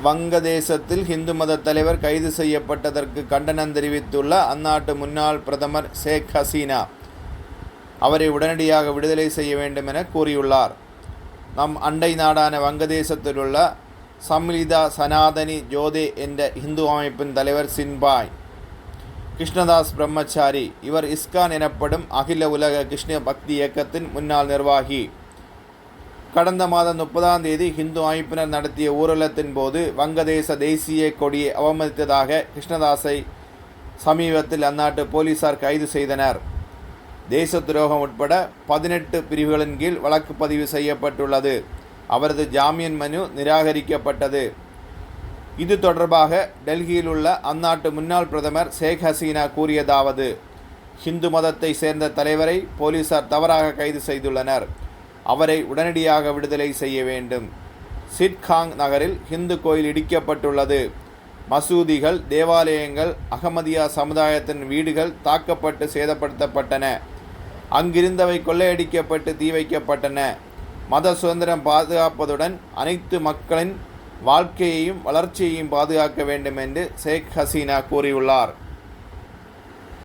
வங்கதேசத்தில் ஹிந்து மத தலைவர் கைது செய்யப்பட்டதற்கு கண்டனம் தெரிவித்துள்ள அந்நாட்டு முன்னாள் பிரதமர் ஷேக் ஹசீனா அவரை உடனடியாக விடுதலை செய்ய வேண்டும் என கூறியுள்ளார். நம் அண்டை நாடான வங்கதேசத்திலுள்ள சம்லிதா சனாதனி ஜோதே என்ற இந்து அமைப்பின் தலைவர் சின்பாய் கிருஷ்ணதாஸ் பிரம்மச்சாரி. இவர் இஸ்கான் எனப்படும் அகில உலக கிருஷ்ண பக்தி இயக்கத்தின் முன்னாள் நிர்வாகி. கடந்த மாதம் 30ஆம் தேதி ஹிந்து அமைப்பினர் நடத்திய ஊர்வலத்தின் போது வங்கதேச தேசிய கொடியை அவமதித்ததாக கிருஷ்ணதாஸை சமீபத்தில் அந்நாட்டு போலீசார் கைது செய்தனர். தேச துரோகம் உட்பட 18 பிரிவுகளின் கீழ் வழக்கு பதிவு செய்யப்பட்டுள்ளது. அவரது ஜாமீன் மனு நிராகரிக்கப்பட்டது. இது தொடர்பாக டெல்லியில் உள்ள அந்நாட்டு முன்னாள் பிரதமர் ஷேக் ஹசீனா கூறியதாவது: ஹிந்து மதத்தை சேர்ந்த தலைவரை போலீசார் தவறாக கைது செய்துள்ளனர். அவரை உடனடியாக விடுதலை செய்ய வேண்டும். சிட்காங் நகரில் ஹிந்து கோயில் இடிக்கப்பட்டுள்ளது. மசூதிகள், தேவாலயங்கள், அகமதியா சமுதாயத்தின் வீடுகள் தாக்கப்பட்டு சேதப்படுத்தப்பட்டன. அங்கிருந்தவை கொள்ளையடிக்கப்பட்டு தீ வைக்கப்பட்டன. மத சுதந்திரம் பாதுகாப்பதுடன் அனைத்து மக்களின் வாழ்க்கையையும் வளர்ச்சியையும் பாதுகாக்க வேண்டும் என்று ஷேக் ஹசீனா கூறியுள்ளார்.